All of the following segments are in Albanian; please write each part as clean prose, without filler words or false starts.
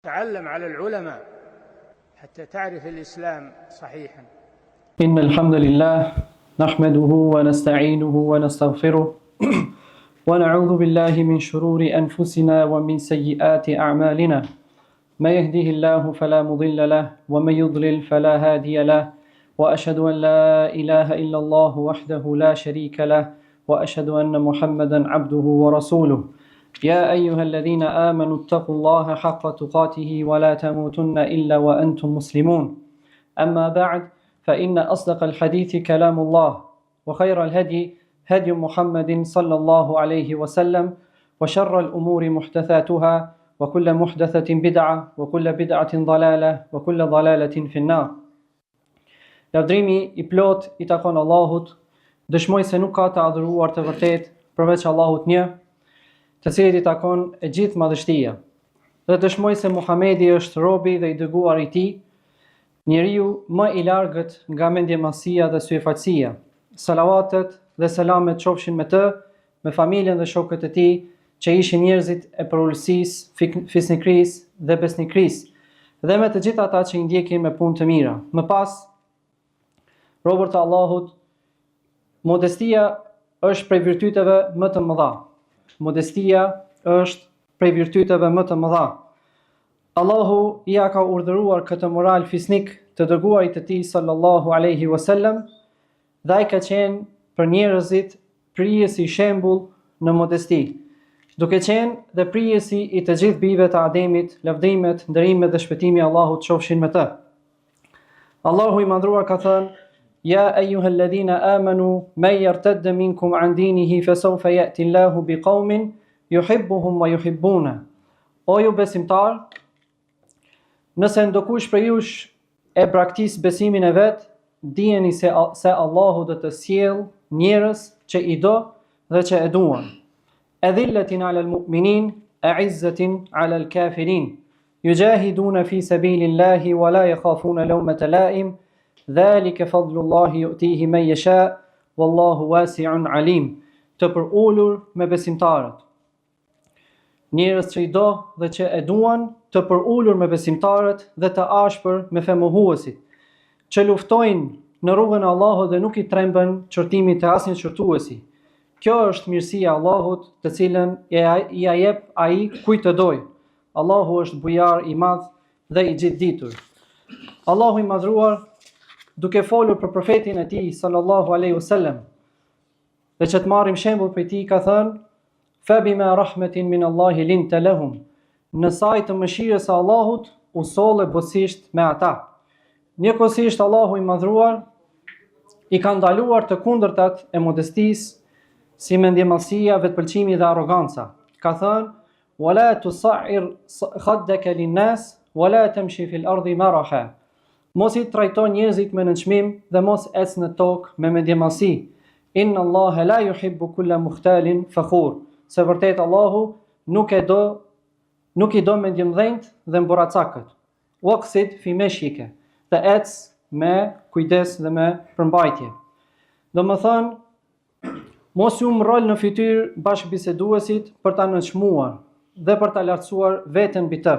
تعلم على العلماء حتى تعرف الإسلام صحيحا. إن الحمد لله نحمده ونستعينه ونستغفره ونعوذ بالله من شرور أنفسنا ومن سيئات أعمالنا ما يهده الله فلا مضل له ومن يضلل فلا هادي له وأشهد أن لا إله إلا الله وحده لا شريك له وأشهد أن محمدا عبده ورسوله يا أيها الذين آمنوا اتقوا الله حق تقاته ولا تموتن إلا وأنتم مسلمون أما بعد فإن أصدق الحديث كلام الله وخير الهدي هدي محمد صلى الله عليه وسلم وشر الأمور محدثاتها وكل محدثة بدعة وكل بدعة ضلالة وكل ضلالة في النار. Lavdrimi I plot I takon Allahut, dëshmoj se nuk ka të adhuruar të vërtet përveç Allahut një, të cilit I takon e gjithë madhështia. Dhe dëshmoj se Muhamedi është robi dhe I dërguar I Tij, njeriu më I largët nga mendjemasia dhe syefaqësia. Salavatet dhe selamet qofshin me të, me familjen dhe shokët e tij, që ishin njerëzit e përullësisë, fisnikrisë dhe besnikrisë, dhe me të gjithë ata që I ndjekin me punë të mira. Më pas, robër të Allahut, modestia është prej virtyteve më të mëdha. Modestia është prej virtyteve më të mëdha. Allahu ja ka urdhëruar këtë moral fisnik të dërguarit të Tij sallallahu alaihi wasallam, dhe ai ka qenë për njerëzit prijesi shembull në modesti, duke qenë dhe prijesi I të gjithë bijve të Ademit, lavdrimet, ndërimet dhe shpëtimi I Allahut qofshin me të. Allahu I madhruar ka thënë: Ya ayyuhalladhina amanu man yartadda minkum an dinihi fasawfa ya'ti Allahu biqaumin yuhibbuhum wa yuhibbuna. O ju besimtar, nëse ndokush prej jush e braktis besimin e vet, dijeni se Allahu do të sjell njerëz që I do dhe që e duan. Adhillatin 'alal mu'minin, a'izzatin 'alal kafirin. Yujahiduna fi sabilillahi wa la yakhafuna lawmata la'im. Dhalika fadlullahi yu'tihi man yasha wallahu wasi'un alim. Të përullur me besimtarët. Njerëz që I do dhe që e duan, të përullur me besimtarët dhe të ashpër me femohuesit, që luftojnë në rrugën e Allahut dhe nuk I trembën qortimit të asnjë qortuesi. Kjo është mirësia e Allahut, të cilën ja jep ai kujt të doj. Allahu është bujar I madh dhe I gjithditur. Allahu I madhruar, duke folur për profetin e Tij sallallahu alaihi wasallam, dhe që të marrim shembull prej tij, ka thënë: Fa bima rahmetin min Allahi linta lahum. Në saj të mëshirës së Allahut u solle butësisht me ata. Njëkohësisht Allahu I madhruar I ka ndaluar të kundërtat e modestisë, si mendjemasia, vetpëlqimi dhe arroganca. Ka thënë: Wala tusa'ir khaddaka lin-nas wala tamshi fil ardi maraha. Mos I trajto njerëzit me nënçmim dhe mos ec në tokë me mendjemasi. Inna Allaha la yuhibbu kulla mukhtalin fakhur. Se vërtet Allahu nuk I do mendjemdhënjt dhe mboracakët. Waqsid fi mashika. Dhe ec me kujdes dhe me përmbajtje. Domethënë, mos ju mrol në fytyrë bashkëbiseduesit për ta nënçmuar dhe për ta lartësuar veten mbi të.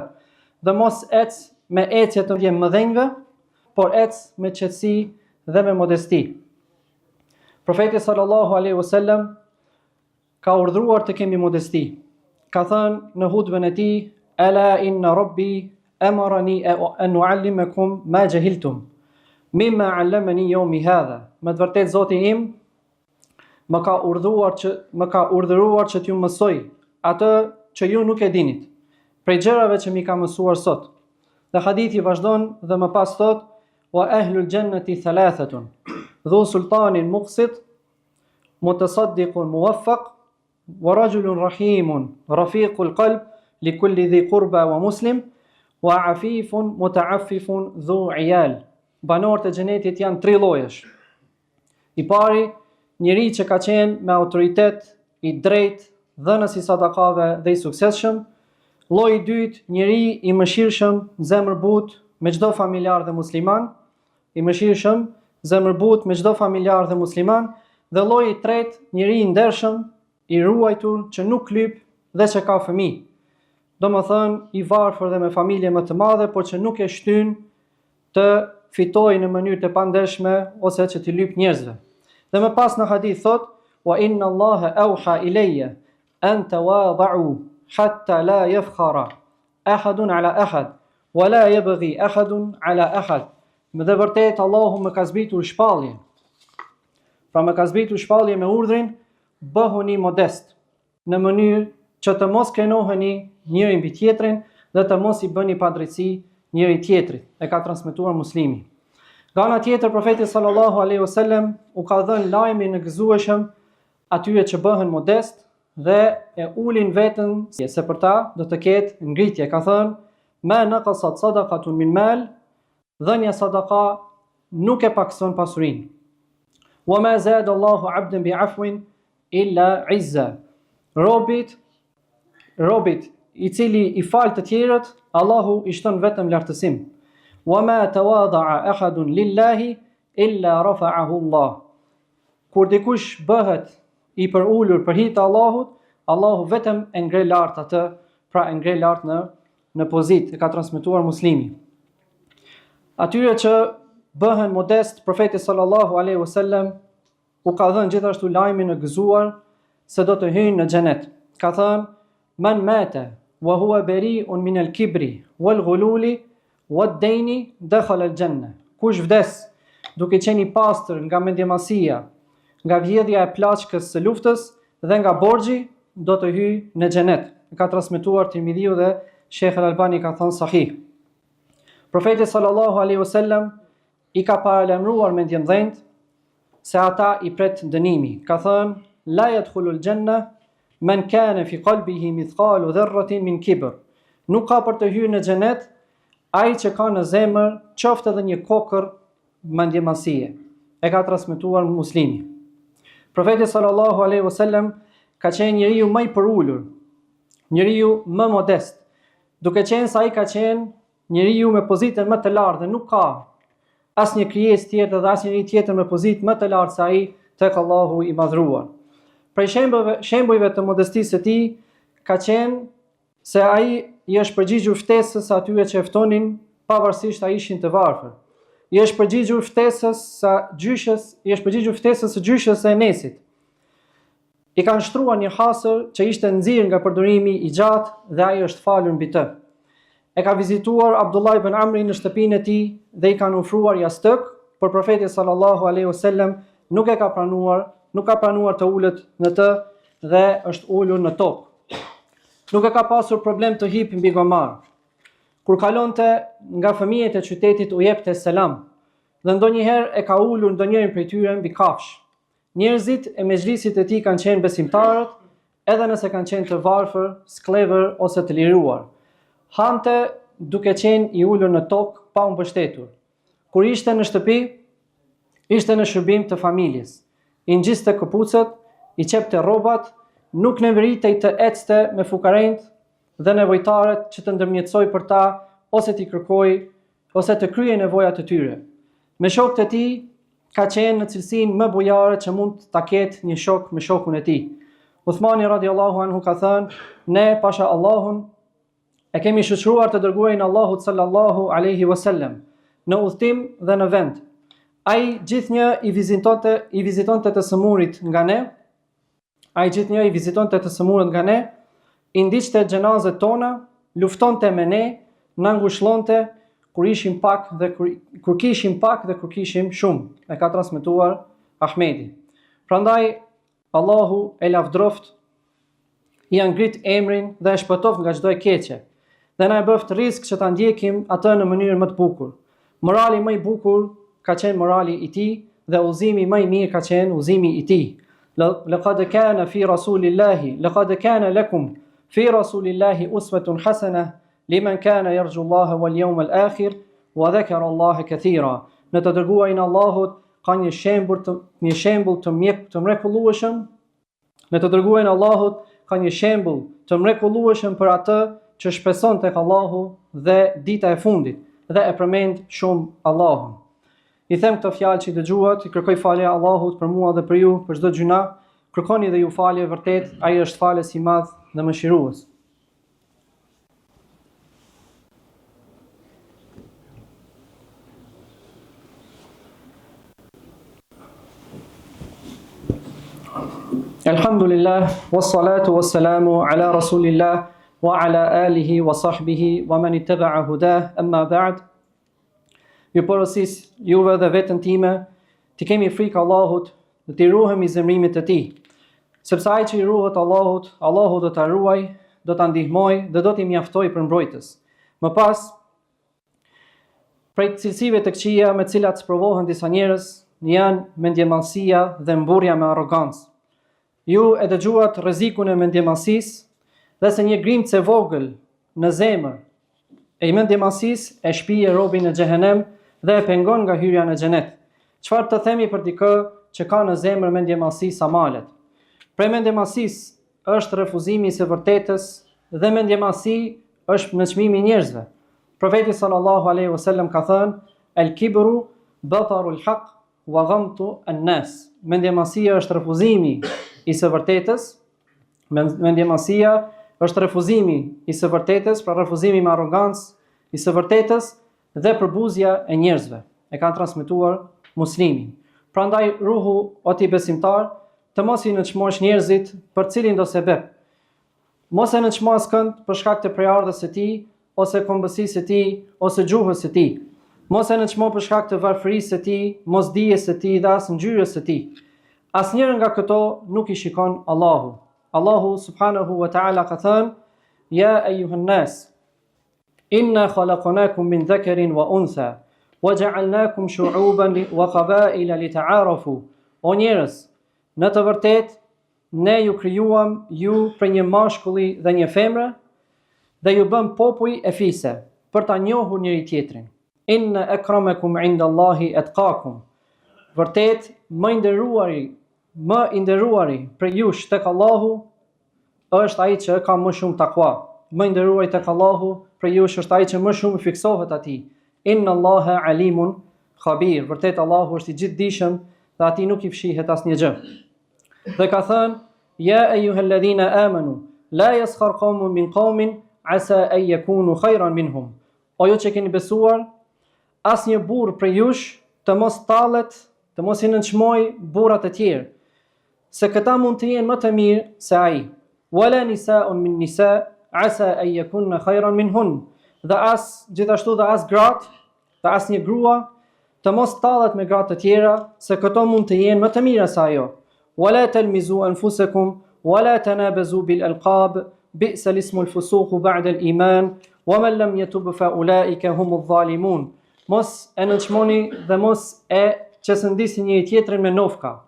Dhe mos ec me ecje të mëdhenjve, por ec me qetësi dhe me modesti. Profeti sallallahu alaihi wasallam ka urdhëruar të kemi modesti. Ka thënë në hutbën e tij: Ala inna rabbi amarani an u'allimakum ma jahiltum mimma 'allamani yawmi hadha. Me të vërtetë Zoti im më ka urdhëruar që t'ju mësoj atë që ju nuk e dinit, prej gjërave që mi ka mësuar sot. Dhe hadithi vazhdon dhe më pas thot: Wa ahlul jannati thalathatun, dhu sultanin muqsit, mutasaddiqun muwaffaq, wa rajulun rahimun, rafiqul qalb, li kulli dhi qurba wa muslim, wa afifun mutaaffifun dhu iyal. Banorët e xhenetit janë 3 llojesh. I pari, njeri që ka qenë me autoritet, I drejt, dhënës I sadakave dhe I suksesshëm. Lloji I dytë, njeri I mëshirshëm, zemërbut me çdo familjar dhe musliman, I mëshirshëm, zemërbut me çdo familjar dhe musliman, dhe lloji I tretë, njeri I ndershëm, I ruajtur që nuk lyp dhe që ka fëmijë. domethënë i varfër dhe me familje më të madhe, por që nuk e shtyn të fitojë në mënyrë të pandeshme ose që t'i lyp njerëzve. Dhe më pas në hadith thot: "Wa inna Allaha awha ilayya an tawada'u hatta la yafkhara ahadun ala ahad wa la yabghi ahadun ala ahad." Me dhe vërtet Allahu më ka zbritur shpallje. Pra më ka zbritur shpallje me urdhrin: bëhuni modest, në mënyrë që të mos krenoheni njëri mbi tjetrin dhe të mos i bëni padrejtësi njëri tjetrit. E ka transmetuar Muslimi. Nga ana tjetër, profeti sallallahu alaihi wasallam u ka dhënë lajmin e gëzueshëm atyre që bëhen modest dhe e ulin veten se për ta do të ketë ngritje. Ka thënë: "Ma naqasat sadaqatun min mal", dhënia sadaka nuk e pakson pasurinë. "Wa ma zada Allahu 'abdan bi'afwin illa 'izza", robit i cili i fal të tjerët, Allahu i shton vetëm lartësim. "Wa ma tawada'a ahadun lillahi illa rafa'ahu Allah", kur dikush bëhet i përulur për hir të Allahut, Allahu vetëm e ngre lart atë, pra e ngre lart në pozitë. E ka transmetuar Muslimi. Atyre që bëhen modest, profeti sallallahu alaihi wasallam u ka dhënë gjithashtu lajmin e gëzuar se do të hyjnë në xhenet. Ka thënë: "Man mata wa huwa bari'un min al-kibri wal-ghululi wad-dayni dakhala al-janna." Kush vdes duke qenë i pastër nga mendjemasia, nga vjedhja e plaçkës së luftës dhe nga borxhi, do të hyjë në xhenet. Ka transmetuar Tirmidhiu dhe Sheikh Al-Albani ka thënë sahih. Profeti sallallahu alaihi wasallam i ka paralajmëruar me ndjenjtë se ata i pret dënimi. Ka thënë: "La yadkhulul janna man kana fi qalbihi mithqalu dharratin min kibr." Nuk ka për të hyrë në xhenet ai që ka në zemër qoftë edhe një kokër mendjemasie. E ka transmetuar Muslimi. Profeti sallallahu alaihi wasallam ka qenë njeriu më i përulur, njeriu më modest, duke qenë se ai ka qenë njeriu me pozitën më të lartë dhe nuk ka asnjë krijesë tjetër dhe asnjëri tjetër me pozitë më të lartë se ai tek Allahu i madhruar. Prej shembujve të modestisë së tij ka qenë se ai i është përgjigjur ftesës atyre që e ftonin pavarësisht ai ishin të varfër. I është përgjigjur ftesës së gjyshës së Enesit. I kanë shtruar një hasër që ishte nxirr nga përdorimi i gjatë dhe ai është falur mbi të. E ka vizituar Abdullah ibn Amri në shtëpinë e tij dhe i kanë ofruar jastëk, por profeti sallallahu alaihi wasallam nuk ka pranuar të ulet në të dhe është ulur në tokë. Nuk e ka pasur problem të hip mbi gomar. Kur kalonte nga fëmijët e qytetit u jepte selam dhe ndonjëherë e ka ulur ndonjërin prej tyre mbi kafsh. Njerëzit e mezhlisit e tij kanë qenë besimtarët, edhe nëse kanë qenë të varfër, sklever ose të liruar. Hante duke qenë i ulur në tokë pa u mbështetur. Kur ishte në shtëpi, ishte në shërbim të familjes. I ngjiste këpucët, i çepte rrobat, nuk nevoritej të ecte me fukarejt dhe nevojtarët që të ndërmjetësoj për ta ose t'i kërkoj ose të kryej nevojat e tyre. Me shokët e tij ka qenë në cilësinë më bujare që mund ta ketë një shok me shokun e tij. Uthmani radiallahu anhu ka thënë: "Ne pasha Allahun e kemi shoqëruar të dërguarin Allahut sallallahu alaihi wasallam në udhtim dhe në vend. Ai gjithnjë i vizitonte të sëmurit nga ne, i ndiqte xhenazet tona, luftonte me ne, na ngushllonte kur kishim pak dhe kur kishim shumë." E ka transmetuar Ahmedi. Prandaj Allahu e lavdroft, i ngrit emrin dhe e shpëtoft nga çdo e keqe. Dhe na e bëft risk që ta ndjekim atë në mënyrë më të bukur. Morali më i bukur ka qenë morali i tij dhe udhëzimi më i mirë ka qenë udhëzimi i tij. Laqad kana lakum fi rasulillahi uswatun hasana liman kana yarju Allaha wal yawmal akhir wa dhakara Allaha katira. Në të dërguarin e Allahut ka një shembull të mrekullueshëm. Në të dërguarin e Allahut ka një shembull të mrekullueshëm për atë që shpreson tek Allahu dhe dita e fundit dhe e përmend shumë Allahun. I them këto fjalë që dëgjuat, i kërkoj falje Allahut për mua dhe për ju, për çdo gjuna. Kërkoni dhe ju falje, vërtet ai është falës i madh dhe mëshirues. Alhamdulillah, wassalatu wassalamu ala rasulillah wa ala alihi wa sahbihi wa man ittaba'a hudah, amma ba'd. Ju porosis juve dhe vetën time të kemi frikë Allahut dhe të ruhemi zemrimit të tij. Sepse ai që i ruhet Allahut, Allahu do ta ruaj, do ta ndihmoj dhe do t'i mjaftoj për mbrojtës. Më pas, prej cilësive të këqija me cilat provohen disa njerëz janë mendjemallësia dhe mburrja me arrogancë. Ju e dëgjuat rrezikun e mendjemallësisë dhe se një grimcë e vogël në zemër e mendjemallësisë e shpije robin në xhehenem dhe e pengon nga hyrja në xhenet. Çfarë të themi për dikë që ka në zemër mendjemallësi sa malet? Prej mendjemallësisë është refuzimi i së vërtetës dhe mendjemallësi është nënçmimi i njerëzve. Profeti sallallahu alaihi wasallam ka thënë: "El-kibru batarul haq wa ghamtu an-nas." Mendjemallësia është refuzimi i së vërtetës. Mendjemallësia është refuzimi i së vërtetës, pra refuzimi me arrogancë i së vërtetës dhe përbuzja e njerëzve. E kanë transmetuar Muslimi. Prandaj ruhu o ti besimtar të mos i nënçmosh njerëzit për cilin do sebeb. Mos e nënçmo askënd për shkak të prejardhës së tij, ose kombësisë së tij, ose gjuhës së tij. Mos e nënçmo për shkak të varfërisë së tij, mosdijes së tij dhe as ngjyrës së tij. Asnjërin nga këto nuk i shikon Allahu. Allahu subhanahu wa ta'ala ka thënë: "Ya ayyuhan nas, inna khalaqnakum min dhakarin wa untha, wa ja'alnakum shu'uban wa qaba'ila lita'arafu." O njerëz, në të vërtetë ne ju krijuam ju për një mashkulli dhe një femre dhe ju bëm popull e fise për ta njohur njëri tjetrin. Inna akramakum 'inda Allahi atqakum. Vërtet më i nderuari për jush tek Allahu është ai që ka më shumë takwa. Më i nderuari tek Allahu për jush është ai që më shumë fiksohet atij. Inna Allaha alimun khabir. Vërtet Allahu është i gjithdijshëm dhe atij nuk i fshihet asnjë gjë. Dhe ka thënë: "Ya ayyuhalladhina amanu, la yaskhar qawmun min qawmin asa an yakunu khayran minhum." O ju që keni besuar, asnjë burr prej jush të mos tallet, të mos i nënçmoj burrat e tjerë, se këta mund të jenë më të mirë se ai. Wala nisa'un min nisa' asa an yakunna khayran minhun. Dhe as gjithashtu dhe as gratë, dhe as një grua të mos tallet me gratë të tjera, se këto mund të jenë më të mira se ajo. Wala talmizu anfusakum wala tanabazu bil alqab, bi'sa ismul fusuq ba'da al-iman, wa man lam yatub fa ulaika humudh zalimun. Mos e nënçmoni dhe mos e qesëndisni njëri tjetrin me nofka.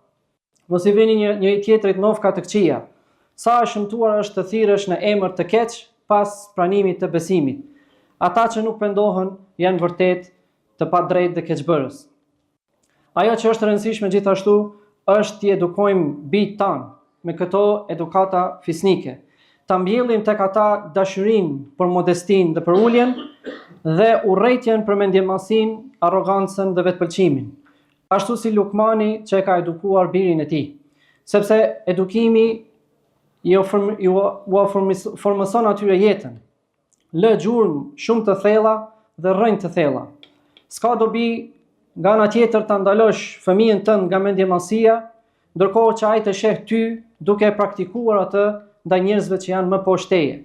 Mos i vini njëri tjetrit nofka të këqija. Sa e shëmtuar është të thirrësh në emër të keq pas pranimit të besimit. Ata që nuk pendohen janë vërtet të padrejtë dhe keqbërës. Ajo që është e rëndësishme gjithashtu është t'i edukojmë bijt tanë me këto edukata fisnike. Ta mbjellim tek ata dashurinë për modestinë dhe për uljen dhe urrëtitjen për mendjemallësinë, arrogancën dhe vetpëlqimin. Ashtu si Lukmani që e ka edukuar birin e tij. Sepse edukimi ju formëson atyre jetën. Lë gjurmë shumë të thella dhe rrënjë të thella. S'ka dobi nga ana tjetër ta ndalosh fëmijën tënd nga mendjemallësia, ndërkohë që ai të sheh ty duke praktikuar atë ndaj njerëzve që janë më poshtë teje,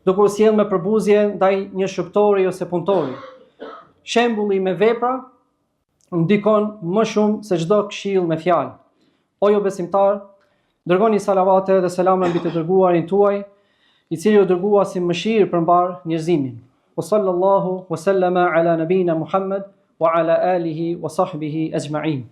duke u sjellë me përbuzje ndaj një shërbëtori ose punëtori. Shembulli me vepra ndikon më shumë se çdo këshill me fjalë. O ju besimtar, dërgoni salavate dhe selame mbi të dërguarin tuaj, i cili u dërgua si mëshirë përmbar njerëzimin. Wa sallallahu wa sallama ala nabina Muhammad wa ala alihi wa sahbihi ajma'in.